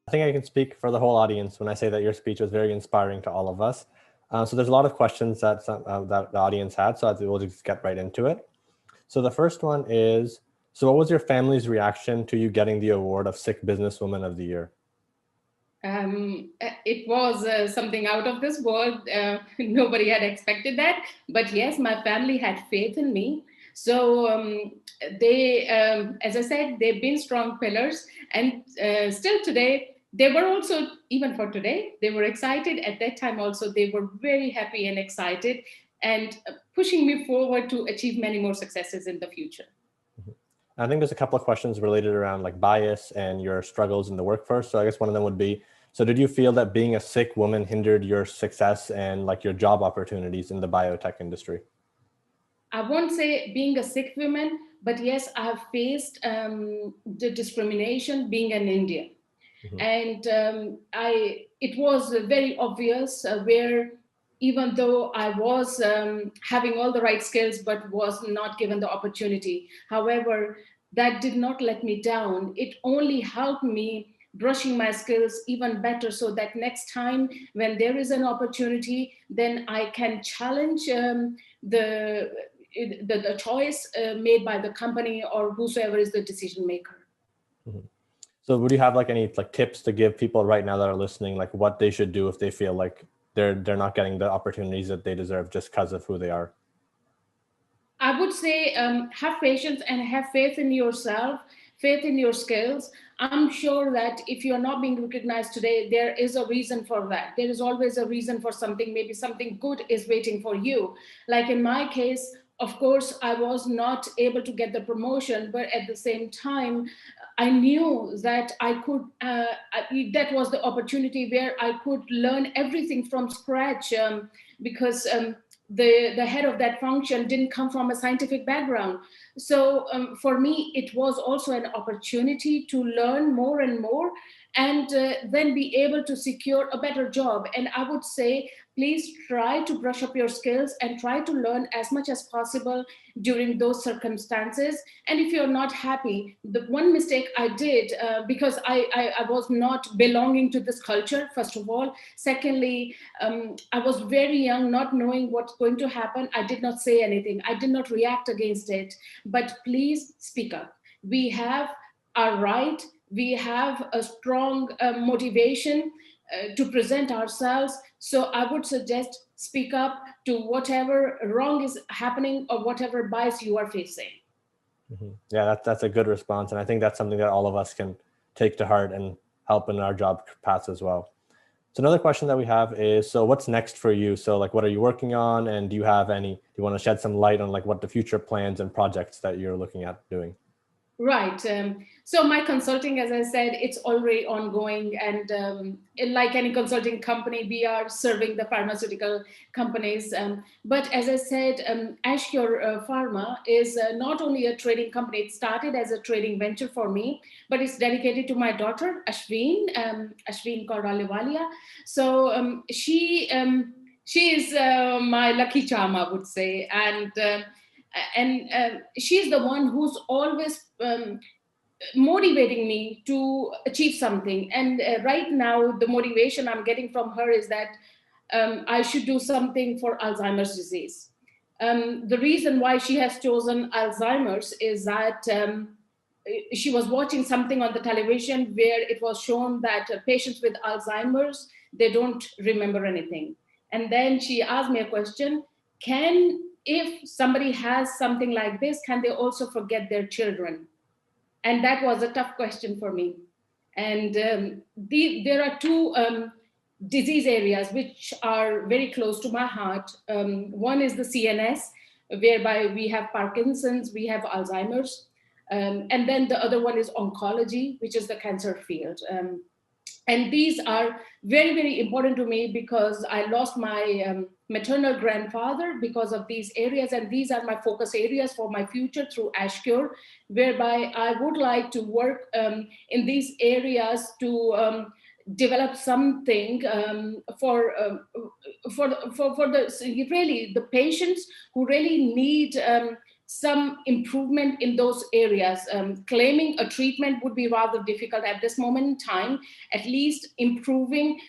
I think I can speak for the whole audience when I say that your speech was very inspiring to all of us. So there's a lot of questions that that the audience had, so we'll just get right into it. So the first one is, so what was your family's reaction to you getting the award of Sikh Businesswoman of the Year? It was something out of this world. Nobody had expected that. But yes, my family had faith in me. So they, as I said, they've been strong pillars. And still today, they were also, even for today, they were excited. At that time also, they were very happy and excited and pushing me forward to achieve many more successes in the future. I think there's a couple of questions related around like bias and your struggles in the workforce. So I guess one of them would be, so did you feel that being a Sikh woman hindered your success and like your job opportunities in the biotech industry? I won't say being a Sikh woman, but yes, I have faced the discrimination being an Indian. Mm-hmm. And it was very obvious where even though I was having all the right skills, but was not given the opportunity. However, that did not let me down. It only helped me brushing my skills even better so that next time when there is an opportunity, then I can challenge the, the choice made by the company or whosoever is the decision maker. Mm-hmm. So would you have like any like tips to give people right now that are listening, like what they should do if they feel like they're not getting the opportunities that they deserve just because of who they are? I would say have patience and have faith in yourself, faith in your skills. I'm sure that if you're not being recognized today, there is a reason for that. There is always a reason for something. Maybe something good is waiting for you. Like in my case, of course, I was not able to get the promotion, but at the same time, I knew that I could, that was the opportunity where I could learn everything from scratch because the head of that function didn't come from a scientific background. So for me, it was also an opportunity to learn more and more and then be able to secure a better job. And I would say, please try to brush up your skills and try to learn as much as possible during those circumstances. And if you're not happy, the one mistake I did, because I was not belonging to this culture, first of all. Secondly, I was very young, not knowing what's going to happen. I did not say anything. I did not react against it. But please speak up. We have our right. We have a strong motivation to present ourselves. So I would suggest speak up to whatever wrong is happening or whatever bias you are facing. Mm-hmm. Yeah, that's a good response. And I think that's something that all of us can take to heart and help in our job paths as well. So another question that we have is, so what's next for you? So like, what are you working on? And do you want to shed some light on like what the future plans and projects that you're looking at doing? Right. So my consulting, as I said, it's already ongoing. And like any consulting company, we are serving the pharmaceutical companies. But as I said, Ashcure Pharma is not only a trading company. It started as a trading venture for me, but it's dedicated to my daughter, Ashween Kaur Ahluwalia. So she is my lucky charm, I would say. And she's the one who's always motivating me to achieve something. And right now, the motivation I'm getting from her is that I should do something for Alzheimer's disease. The reason why she has chosen Alzheimer's is that she was watching something on the television where it was shown that patients with Alzheimer's, they don't remember anything. And then she asked me a question, if somebody has something like this, can they also forget their children? And that was a tough question for me. And there are two disease areas which are very close to my heart. One is the CNS, whereby we have Parkinson's, we have Alzheimer's. And then the other one is oncology, which is the cancer field. And these are very, very important to me because I lost my maternal grandfather because of these areas. And these are my focus areas for my future through Ashcure, whereby I would like to work in these areas to develop something for the really the patients who really need some improvement in those areas. Claiming a treatment would be rather difficult at this moment in time. At least improving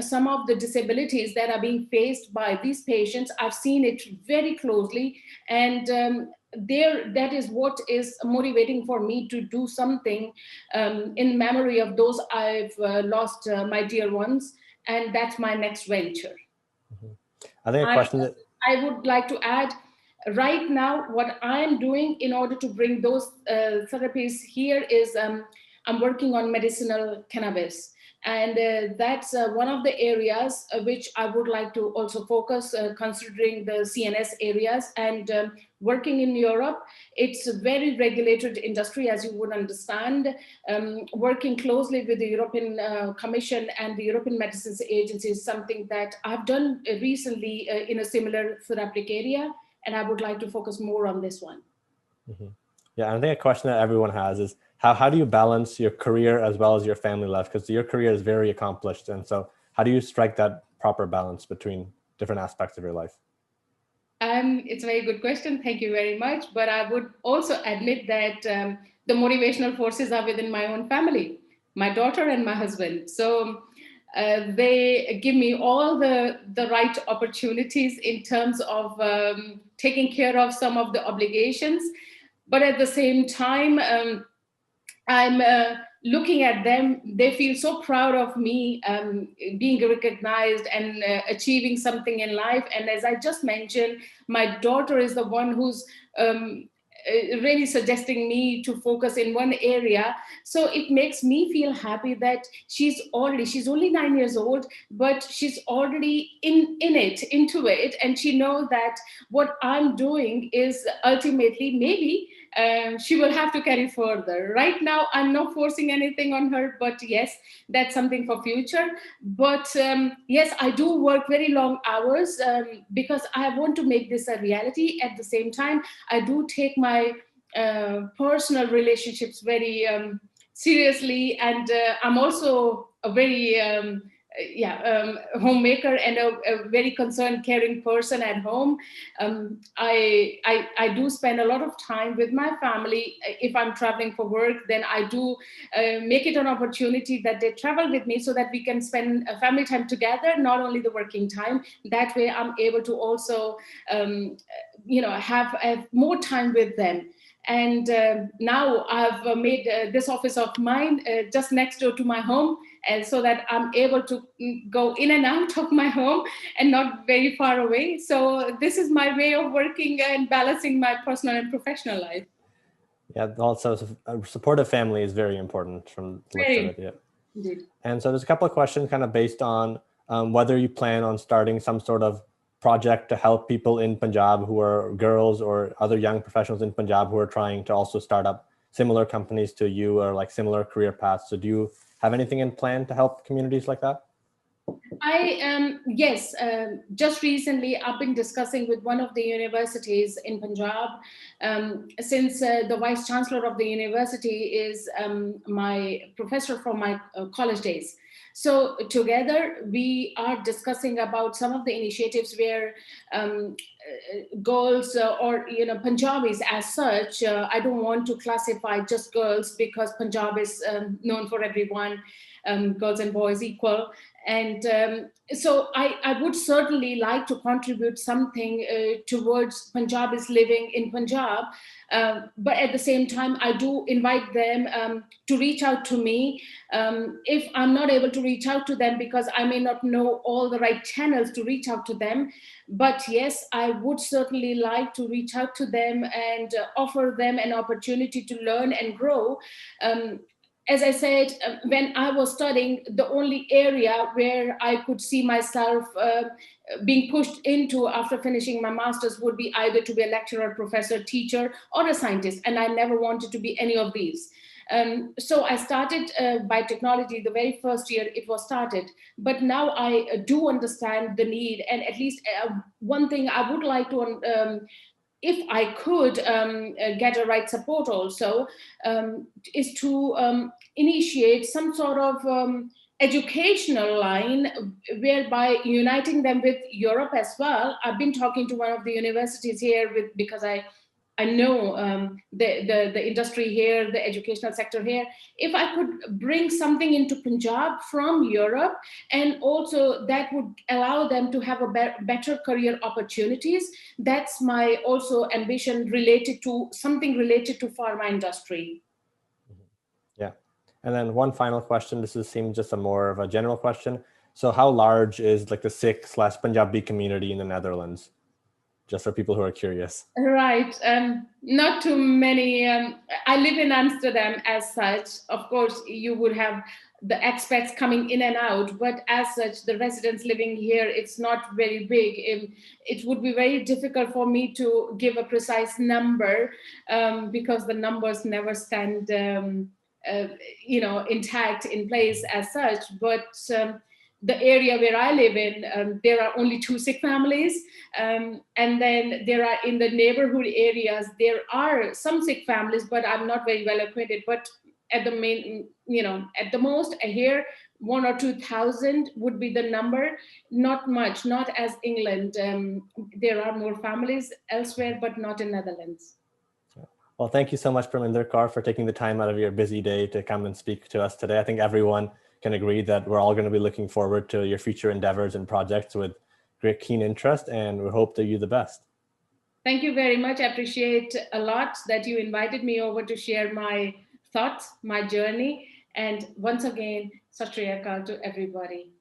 some of the disabilities that are being faced by these patients. I've seen it very closely, and that is what is motivating for me to do something in memory of those I've lost, my dear ones, and that's my next venture. I think a question that I would like to add, right now, what I'm doing in order to bring those therapies here is I'm working on medicinal cannabis. And that's one of the areas which I would like to also focus, considering the CNS areas. And working in Europe, it's a very regulated industry, as you would understand. Working closely with the European Commission and the European Medicines Agency is something that I've done recently in a similar therapeutic area. And I would like to focus more on this one. Mm-hmm. Yeah, I think a question that everyone has is how do you balance your career as well as your family life? Because your career is very accomplished. And so how do you strike that proper balance between different aspects of your life? It's a very good question. Thank you very much. But I would also admit that the motivational forces are within my own family, my daughter and my husband. So they give me all the right opportunities in terms of taking care of some of the obligations. But at the same time, I'm looking at them. They feel so proud of me being recognized and achieving something in life. And as I just mentioned, my daughter is the one who's really suggesting me to focus in one area. So it makes me feel happy that she's only 9 years old, but she's already into it. And she knows that what I'm doing is ultimately maybe she will have to carry further. Right now, I'm not forcing anything on her, but yes, that's something for future. But yes, I do work very long hours because I want to make this a reality. At the same time, I do take my personal relationships very seriously, and I'm also a very homemaker and a very concerned, caring person at home. I do spend a lot of time with my family. If I'm traveling for work, then I do make it an opportunity that they travel with me so that we can spend family time together, not only the working time. That way I'm able to also have more time with them. And now I've made this office of mine just next door to my home, and so that I'm able to go in and out of my home and not very far away. So this is my way of working and balancing my personal and professional life. Yeah, also a supportive family is very important from the looks of it. Yeah. Indeed. And so there's a couple of questions kind of based on whether you plan on starting some sort of project to help people in Punjab who are girls or other young professionals in Punjab who are trying to also start up similar companies to you or like similar career paths. So do you have anything in plan to help communities like that? Yes, just recently I've been discussing with one of the universities in Punjab, since the Vice Chancellor of the university is my professor from my college days. So together we are discussing about some of the initiatives where girls or Punjabis as such, I don't want to classify just girls because Punjab is known for everyone, girls and boys equal. And so I would certainly like to contribute something towards Punjabis living in Punjab. But at the same time, I do invite them to reach out to me. If I'm not able to reach out to them because I may not know all the right channels to reach out to them. But yes, I would certainly like to reach out to them and offer them an opportunity to learn and grow. As I said, when I was studying, the only area where I could see myself being pushed into after finishing my master's would be either to be a lecturer, professor, teacher, or a scientist. And I never wanted to be any of these. So I started biotechnology the very first year it was started. But now I do understand the need. And at least one thing I would like to if I could get a right support also, is to initiate some sort of educational line whereby uniting them with Europe as well. I've been talking to one of the universities here because I I know the industry here, the educational sector here. If I could bring something into Punjab from Europe, and also that would allow them to have a better career opportunities, that's my also ambition related to something related to pharma industry. Yeah. And then one final question. This seems just a more of a general question. So how large is like the Sikh/Punjabi community in the Netherlands? Just for people who are curious. Right. Not too many. I live in Amsterdam as such. Of course, you would have the expats coming in and out, but as such, the residents living here, it's not very big. It would be very difficult for me to give a precise number because the numbers never stand, intact in place as such. But the area where I live in, there are only 2 Sikh families. And then there are in the neighborhood areas, there are some Sikh families, but I'm not very well acquainted. But at the main, at the most here, 1 or 2,000 would be the number. Not much, not as England. There are more families elsewhere, but not in Netherlands. Well, thank you so much, Parminder Kaur, for taking the time out of your busy day to come and speak to us today. I think everyone can agree that we're all going to be looking forward to your future endeavors and projects with great keen interest, and we hope that you the best. Thank you very much. I appreciate a lot that you invited me over to share my thoughts, my journey. And once again, Sat Sri Akal to everybody.